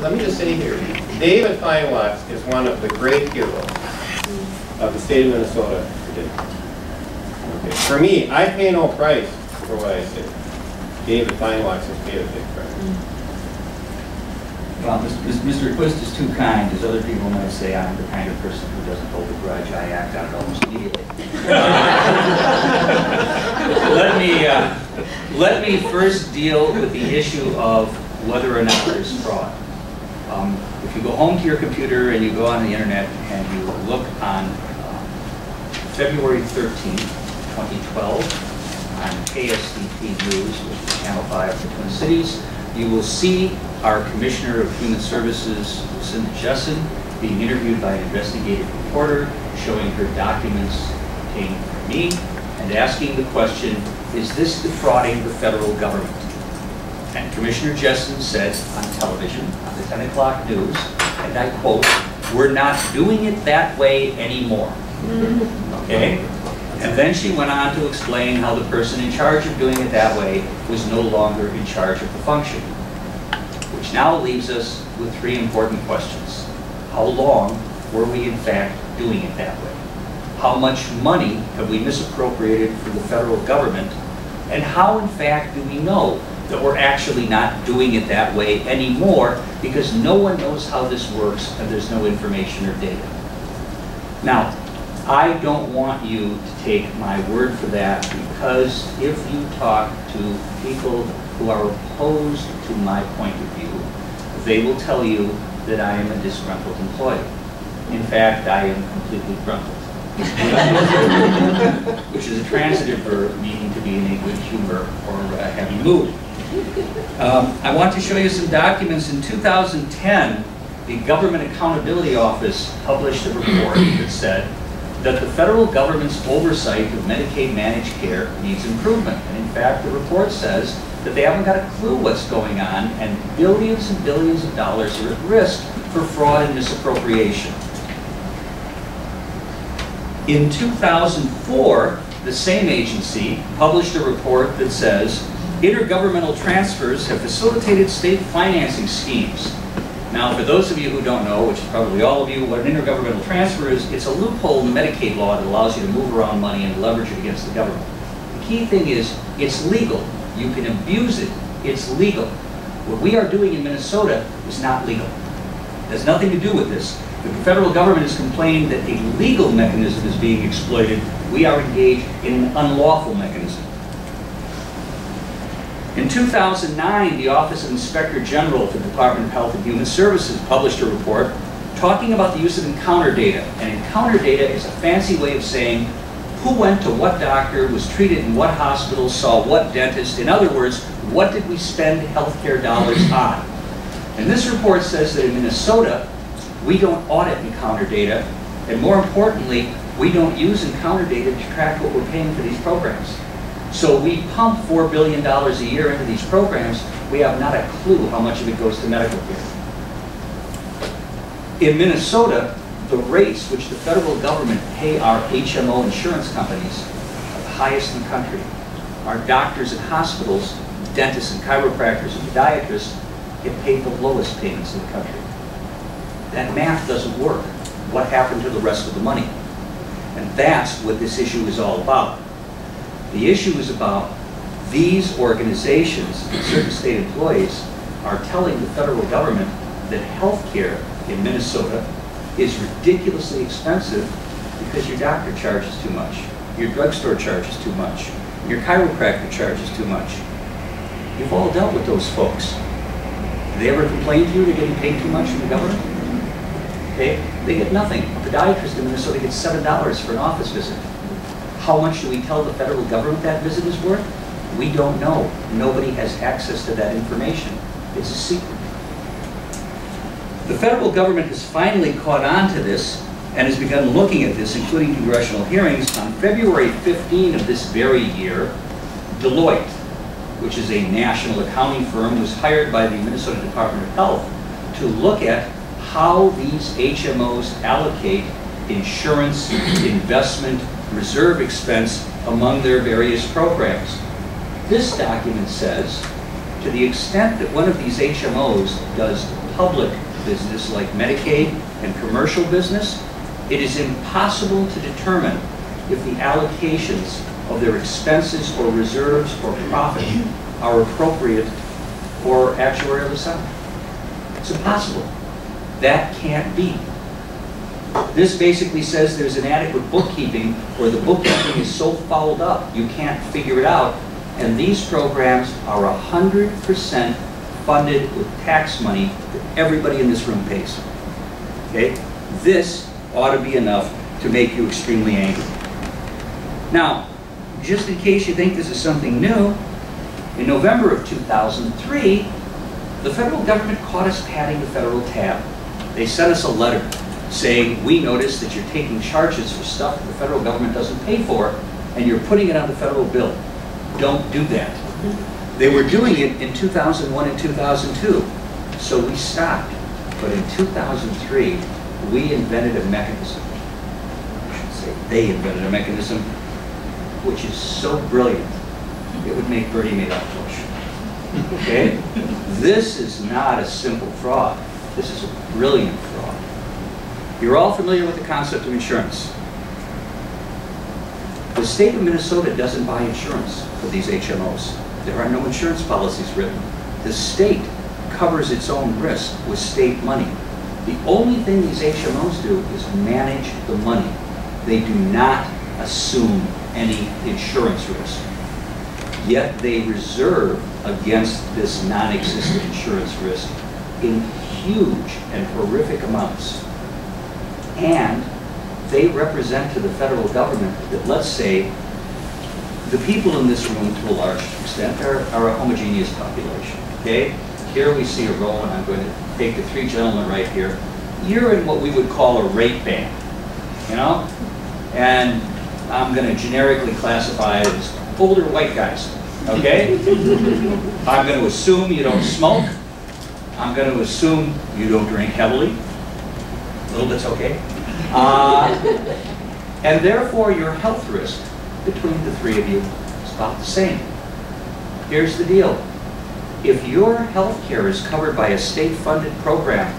let me just say here, David Feinwatts is one of the great heroes of the state of Minnesota today. Okay. For me, I pay no price for what I say. David Feinwatts has paid a big price. Well, Mr. Quist is too kind, as other people might say. I'm the kind of person who doesn't hold a grudge. I act on it almost immediately. Let me first deal with the issue of whether or not there's fraud. If you go home to your computer and you go on the internet and you look on February 13th, 2012, on KSDP News, which is Channel 5 for Twin Cities, you will see our Commissioner of Human Services, Lucinda Jessen, being interviewed by an investigative reporter, showing her documents obtained from me, and asking the question, is this defrauding the federal government? And Commissioner Jessen said on television, on the 10 o'clock news, and I quote, "We're not doing it that way anymore." Okay? And then she went on to explain how the person in charge of doing it that way was no longer in charge of the function. Which now leaves us with three important questions. How long were we in fact doing it that way? How much money have we misappropriated for the federal government? And how in fact do we know that we're actually not doing it that way anymore, because no one knows how this works and there's no information or data? Now, I don't want you to take my word for that, because if you talk to people who are opposed to my point of view, they will tell you that I am a disgruntled employee. In fact, I am completely gruntled. Which is a transitive verb meaning to be in a good humor or a heavy mood. I want to show you some documents. In 2010, the Government Accountability Office published a report that said that the federal government's oversight of Medicaid managed care needs improvement. And in fact, the report says that they haven't got a clue what's going on, and billions and billions of dollars are at risk for fraud and misappropriation. In 2004, the same agency published a report that says intergovernmental transfers have facilitated state financing schemes. Now, for those of you who don't know, which is probably all of you, what an intergovernmental transfer is, it's a loophole in the Medicaid law that allows you to move around money and leverage it against the government. The key thing is, it's legal. You can abuse it. It's legal. What we are doing in Minnesota is not legal. It has nothing to do with this. The federal government is complaining that a legal mechanism is being exploited. We are engaged in an unlawful mechanism. In 2009, the Office of Inspector General for the Department of Health and Human Services published a report talking about the use of encounter data. And encounter data is a fancy way of saying who went to what doctor, was treated in what hospital, saw what dentist. In other words, what did we spend healthcare dollars on? And this report says that in Minnesota, we don't audit encounter data, and more importantly, we don't use encounter data to track what we're paying for these programs. So we pump $4 billion a year into these programs. We have not a clue how much of it goes to medical care. In Minnesota, the rates which the federal government pay our HMO insurance companies are the highest in the country. Our doctors and hospitals, dentists and chiropractors and podiatrists get paid the lowest payments in the country. That math doesn't work. What happened to the rest of the money? And that's what this issue is all about. The issue is about these organizations and certain state employees are telling the federal government that health care in Minnesota is ridiculously expensive because your doctor charges too much, your drugstore charges too much, your chiropractor charges too much. You've all dealt with those folks. Do they ever complain to you they're getting paid too much from the government? Okay, they get nothing. A podiatrist in Minnesota gets $7 for an office visit. How much do we tell the federal government that visit is worth? We don't know. Nobody has access to that information. It's a secret. The federal government has finally caught on to this and has begun looking at this, including congressional hearings. On February 15 of this very year, Deloitte, which is a national accounting firm, was hired by the Minnesota Department of Health to look at how these HMOs allocate insurance, investment, reserve expense among their various programs. This document says, to the extent that one of these HMOs does public business like Medicaid and commercial business, it is impossible to determine if the allocations of their expenses or reserves or profit are appropriate for actuarially sound. It's impossible. That can't be. This basically says there's inadequate bookkeeping, or the bookkeeping is so fouled up you can't figure it out, and these programs are 100% funded with tax money that everybody in this room pays. Okay? This ought to be enough to make you extremely angry. Now, just in case you think this is something new, in November of 2003, the federal government caught us padding the federal tab. They sent us a letter saying, we noticed that you're taking charges for stuff that the federal government doesn't pay for, and you're putting it on the federal bill. Don't do that. They were doing it in 2001 and 2002, so we stopped. But in 2003, we invented a mechanism. I should say they invented a mechanism which is so brilliant, it would make Bernie Madoff blush. Okay? This is not a simple fraud. This is a brilliant fraud. You're all familiar with the concept of insurance. The state of Minnesota doesn't buy insurance for these HMOs. There are no insurance policies written. The state covers its own risk with state money. The only thing these HMOs do is manage the money. They do not assume any insurance risk. Yet they reserve against this non-existent insurance risk in huge and horrific amounts. And they represent to the federal government that, let's say, the people in this room to a large extent are a homogeneous population. Okay? Here we see a row, and I'm going to take the three gentlemen right here. You're in what we would call a rate band, you know? And I'm going to generically classify it as older white guys, okay? I'm going to assume you don't smoke. I'm going to assume you don't drink heavily. A little bit's okay. And therefore, your health risk between the three of you is about the same. Here's the deal. If your health care is covered by a state-funded program,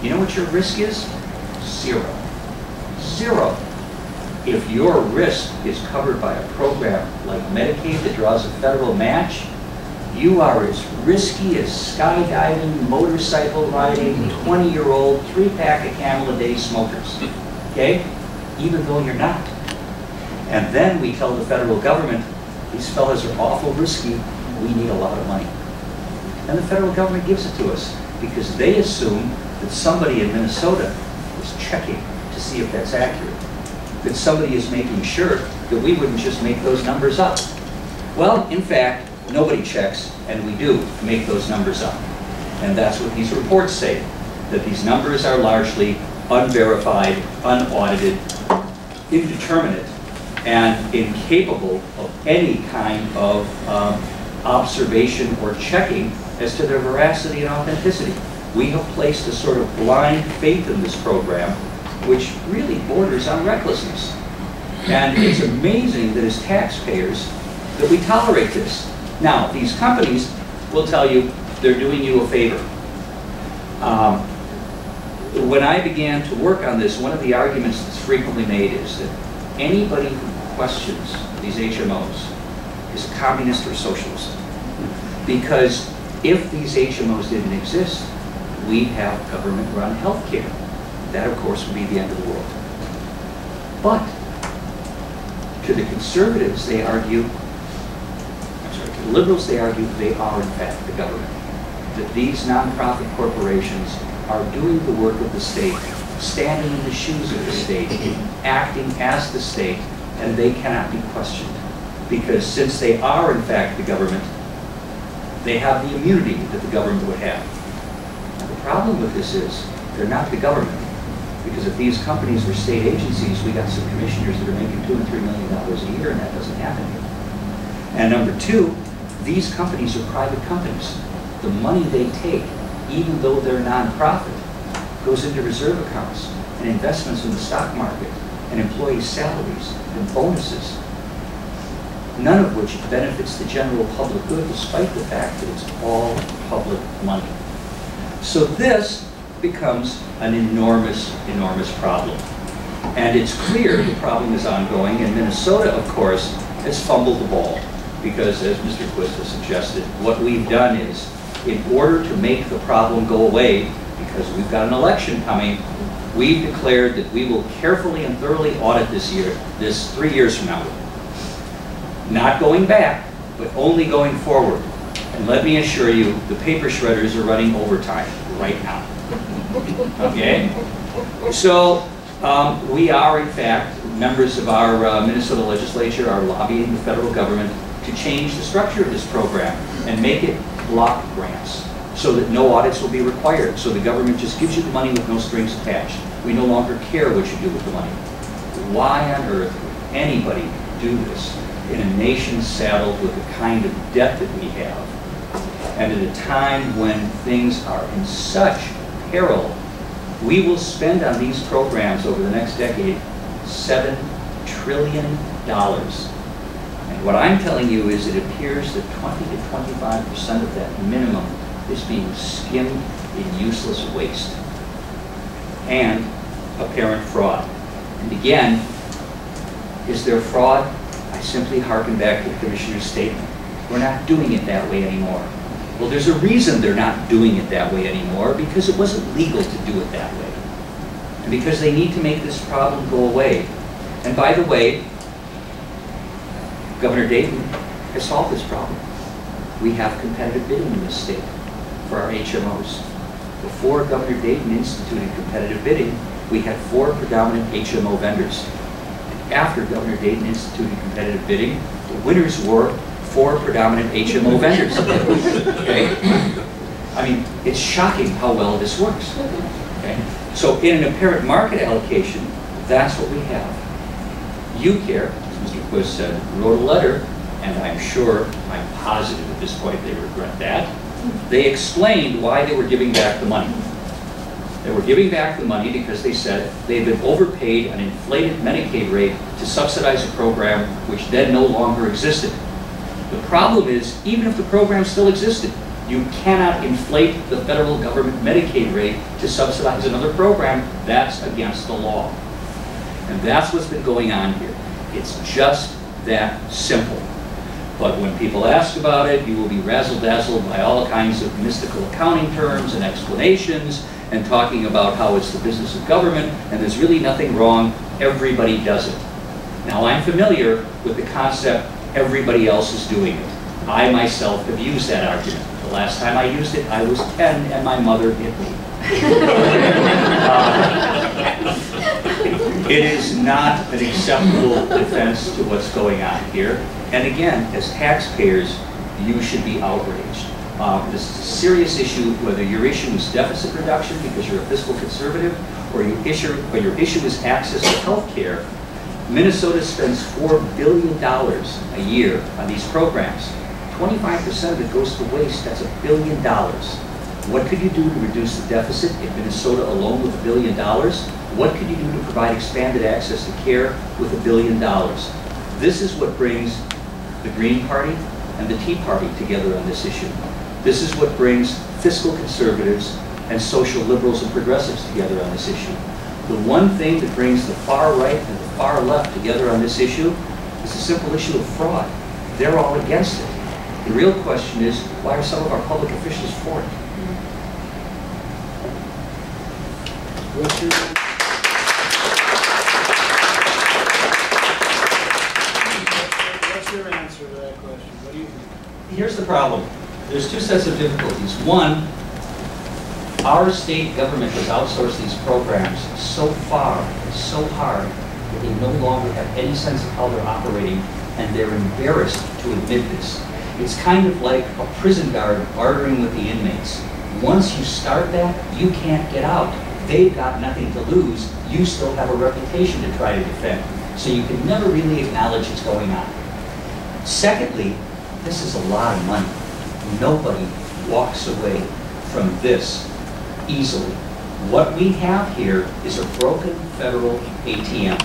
you know what your risk is? Zero. Zero. If your risk is covered by a program like Medicaid that draws a federal match, you are as risky as skydiving, motorcycle riding, 20-year-old, 3-pack of Camel a day smokers, okay? Even though you're not. And then we tell the federal government, these fellas are awful risky, we need a lot of money. And the federal government gives it to us because they assume that somebody in Minnesota is checking to see if that's accurate. That somebody is making sure that we wouldn't just make those numbers up. Well, in fact, nobody checks, and we do make those numbers up. And that's what these reports say, that these numbers are largely unverified, unaudited, indeterminate, and incapable of any kind of observation or checking as to their veracity and authenticity. We have placed a sort of blind faith in this program, which really borders on recklessness. And it's amazing that as taxpayers that we tolerate this. Now, these companies will tell you they're doing you a favor. When I began to work on this, one of the arguments that's frequently made is that anybody who questions these HMOs is a communist or socialist. Because if these HMOs didn't exist, we'd have government-run health care. That, of course, would be the end of the world. But to the conservatives, they argue, to the liberals, they argue they are, in fact, the government. That these nonprofit corporations are doing the work of the state, standing in the shoes of the state, acting as the state, and they cannot be questioned. Because since they are, in fact, the government, they have the immunity that the government would have. Now, the problem with this is they're not the government. Because if these companies were state agencies, we got some commissioners that are making $2 and $3 million a year, and that doesn't happen here. And number two, these companies are private companies. The money they take, even though they're nonprofit, goes into reserve accounts and investments in the stock market and employee salaries and bonuses. none of which benefits the general public good, despite the fact that it's all public money. So this becomes an enormous, enormous problem. And it's clear the problem is ongoing, and Minnesota, of course, has fumbled the ball. Because, as Mr. Quist has suggested, what we've done is, in order to make the problem go away, because we've got an election coming, we've declared that we will carefully and thoroughly audit this 3 years from now. Not going back, but only going forward. And let me assure you, the paper shredders are running overtime right now. Okay? So, we are, in fact, members of our Minnesota legislature are lobbying the federal government to change the structure of this program and make it block grants so that no audits will be required. So the government just gives you the money with no strings attached. We no longer care what you do with the money. Why on earth would anybody do this in a nation saddled with the kind of debt that we have? And at a time when things are in such peril, we will spend on these programs over the next decade $7 trillion. And what I'm telling you is it appears that 20 to 25% of that minimum is being skimmed in useless waste and apparent fraud. And again, is there fraud? I simply hearken back to the Commissioner's statement. We're not doing it that way anymore. Well, there's a reason they're not doing it that way anymore, because it wasn't legal to do it that way. And because they need to make this problem go away. And by the way, Governor Dayton has solved this problem. We have competitive bidding in this state for our HMOs. Before Governor Dayton instituted competitive bidding, we had 4 predominant HMO vendors. After Governor Dayton instituted competitive bidding, the winners were 4 predominant HMO vendors. Okay? I mean, it's shocking how well this works. Okay? So in an apparent market allocation, that's what we have. UCARE, as Mr. Quist said, wrote a letter, and I'm positive at this point they regret that. They explained why they were giving back the money. They were giving back the money because they said they had been overpaid an inflated Medicaid rate to subsidize a program which then no longer existed. The problem is, even if the program still existed, you cannot inflate the federal government Medicaid rate to subsidize another program. That's against the law. And that's what's been going on here. It's just that simple. But when people ask about it, you will be razzle-dazzled by all kinds of mystical accounting terms and explanations and talking about how it's the business of government and there's really nothing wrong, everybody does it. Now, I'm familiar with the concept everybody else is doing it. I myself have used that argument. The last time I used it, I was 10 and my mother hit me. It is not an acceptable defense to what's going on here. And again, as taxpayers, you should be outraged. This is a serious issue, whether your issue is deficit reduction because you're a fiscal conservative, or your issue is access to health care. Minnesota spends $4 billion a year on these programs. 25% of it goes to waste. That's $1 billion. What could you do to reduce the deficit in Minnesota alone with $1 billion? What could you do to provide expanded access to care with $1 billion? This is what brings the Green Party and the Tea Party together on this issue. This is what brings fiscal conservatives and social liberals and progressives together on this issue. The one thing that brings the far right and the far left together on this issue is the simple issue of fraud. They're all against it. The real question is, why are some of our public officials for it? What's your answer to that question? What do you think? Here's the problem. There's 2 sets of difficulties. One, our state government has outsourced these programs so far, so hard, that they no longer have any sense of how they're operating, and they're embarrassed to admit this. It's kind of like a prison guard bartering with the inmates. Once you start that, you can't get out. They've got nothing to lose. You still have a reputation to try to defend. So you can never really acknowledge what's going on. Secondly, this is a lot of money. Nobody walks away from this easily. What we have here is a broken federal ATM.